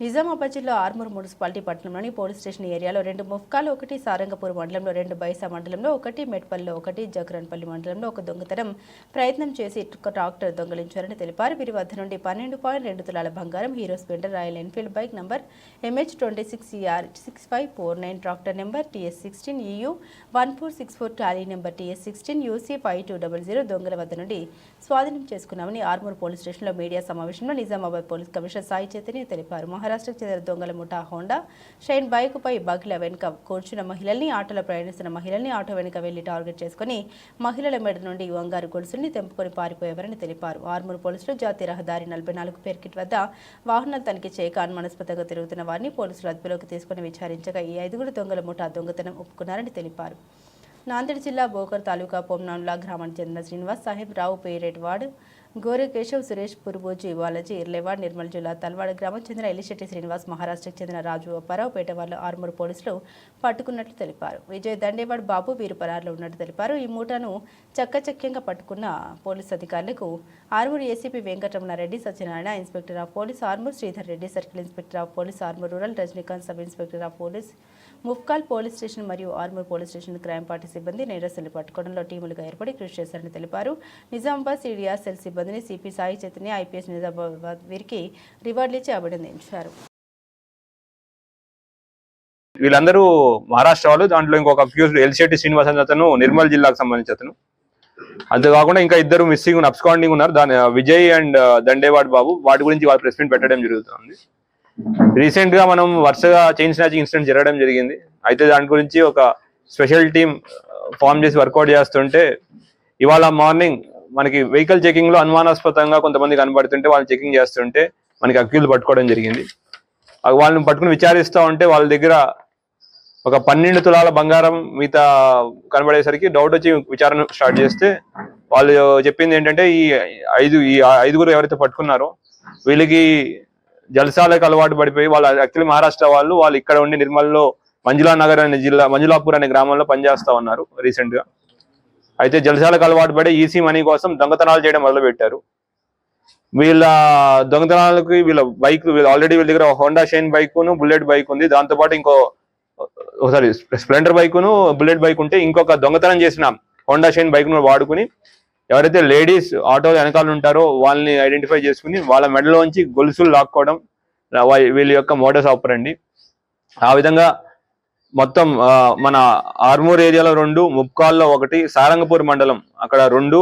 నిజామాబాద్ జిల్లా ఆర్మూర్ మున్సిపాలిటీ పట్టణంలోని police station ఏరియాలో 2 ముఫ్కాలు, 1 సారంగపూర్ మండలంలో 2 బైసా మండలంలో 1 మెట్పల్లిలో 1 జగరన్పల్లి మండలంలో 1 దొంగతనం ప్రయత్నం చేసి ట్రాక్టర్ దొంగలించారని తెలిపారు. వీరి వద్ద నుండి 12.2 తులాల బంగారం, hero Splendor, royal Enfield bike number MH26ER6549, tractor number TS16EU 1464, Tally number TS16UC5200 దొంగల వద్ద నుండి స్వాధీనం చేసుకున్నామని ఆర్మూర్ పోలీస్ స్టేషన్లో మీడియా సమావేశంలో నిజామాబాద్ పోలీస్ కమిషనర్ సాయి చైతన్య తెలిపారు. మహారాష్ట్రకు చెందిన దొంగల ముఠా హోండా షైన్ బైకుపై బగ్ల వెనుక కూర్చున్న మహిళల్ని, ఆటోలో ప్రయాణిస్తున్న మహిళల్ని ఆటో వెనుక వెళ్లి టార్గెట్ చేసుకుని మహిళల మెడ నుండి బంగారు గొలుసుల్ని తెంపుకొని పారిపోయేవారని తెలిపారు. ఆర్మూర్ పోలీసులు జాతీయ రహదారి 44 పేర్కిట్ వద్ద వాహనాలు తనిఖీ చేయక అనుమానాస్పదంగా తిరుగుతున్న వారిని పోలీసులు అదుపులోకి తీసుకుని విచారించగా ఈ 5 దొంగల ముఠా దొంగతనం ఒప్పుకున్నారని తెలిపారు. నాందేడ్ జిల్లా బోకర్ తాలూకా పొమ్నాన్లా గ్రామానికి చెందిన శ్రీనివాస్ సాహెబ్ రావు పేరెడ్వాడ్, గోరె కేశవ్, సురేష్, పురుబోజీ, బాలాజీ, ఇర్లేవాడ్, నిర్మల్ జిల్లా తల్వాడ గ్రామం చెందిన ఎలిశెట్టి శ్రీనివాస్, మహారాష్ట్రకు చెందిన రాజు అప్పారావు పేటవాళ్ల ఆర్మూర్ పోలీసులు పట్టుకున్నట్లు తెలిపారు. విజయ్ దండేవాడ్, బాబు వీరు పరారులో ఉన్నట్టు తెలిపారు. ఈ మూటను చక్కచక్యంగా పట్టుకున్న పోలీసు అధికారులకు Armoor ACP Venkataramana Reddy, Satyanarayana, inspector of police Armoor Sridhar Reddy, circle inspector of police Armoor rural Rajinikanth, sub inspector of police Mupkal police station మరియు Armoor police station crime party సిబ్బంది నేరస్తులను పట్టుకోవడంలో టీములుగా ఏర్పడి కృషి చేశారని తెలిపారు. నిజామాబాద్ సిడిఆర్ సెల్ సిబ్బందిని సిపి సాయి చైతన్య, ఐపీఎస్ నిజామాబాద్ వీరికి రివార్డులు ఇచ్చి అభినందించారు. వీళ్ళందరూ మహారాష్ట్ర వాళ్ళు. దాంట్లో ఇంకొక అక్యూజ్డ్ ఎలిశెట్టి శ్రీనివాస్ అనే అతను నిర్మల్ జిల్లాకు సంబంధించి అతను. అంతేకాకుండా ఇంకా 2 మిస్సింగ్ అబ్స్కాండింగ్ ఉన్నారు. దాని విజయ్ అండ్ దండేవాడ్ బాబు. వాటి గురించి వాళ్ళు ప్రెస్ మీట్ పెట్టడం జరుగుతుంది. రీసెంట్ గా మనం వరుసగా చైన్ స్నాచింగ్ ఇన్సిడెంట్ జరగడం జరిగింది. అయితే దాని గురించి ఒక స్పెషల్ టీమ్ ఫామ్ చేసి వర్కౌట్ చేస్తుంటే ఇవాళ మార్నింగ్ మనకి వెహికల్ చెకింగ్ లో అనుమానాస్పదంగా కొంతమంది కనబడుతుంటే వాళ్ళని చెకింగ్ చేస్తుంటే మనకి అక్యూజ్డ్ పట్టుకోవడం జరిగింది. వాళ్ళని పట్టుకుని విచారిస్తూ ఉంటే వాళ్ళ దగ్గర ఒక 12 తులాల బంగారం మిగతా కనబడేసరికి డౌట్ వచ్చి విచారణ స్టార్ట్ చేస్తే వాళ్ళు చెప్పింది ఏంటంటే ఈ 5 ఎవరైతే పట్టుకున్నారో వీళ్ళకి జల్సాలకు అలవాటు పడిపోయి వాళ్ళు యాక్చువల్లీ మహారాష్ట్ర వాళ్ళు ఇక్కడ ఉండి నిర్మల్లో మంజులానగర్ అనే జిల్లా మంజులాపూర్ అనే గ్రామంలో పనిచేస్తా ఉన్నారు రీసెంట్ గా. అయితే జల్సాలకు అలవాటు పడి ఈసీ మనీ కోసం దొంగతనాలు చేయడం మొదలుపెట్టారు. వీళ్ళ దొంగతనాలకి వీళ్ళ ఆల్రెడీ వీళ్ళ దగ్గర హోండా షైన్ బైక్ ను బుల్లెట్ బైక్ ఉంది. దాంతోపాటు ఒకసారి స్ప్లెండర్ బైక్ ను బుల్లెట్ బైక్ ఉంటే ఇంకొక దొంగతనం చేసిన హోండా షైన్ బైక్ ను వాడుకుని ఎవరైతే లేడీస్ ఆటో వెనకాల ఉంటారో వాళ్ళని ఐడెంటిఫై చేసుకుని వాళ్ళ మెడలోంచి గొలుసులు లాక్కోవడం వీళ్ళ యొక్క మోడస్ ఆపరండి. ఆ విధంగా మొత్తం మన ఆర్మూర్ ఏరియాలో 2, ముప్కాల్లో 1, సారంగపూర్ మండలం అక్కడ 2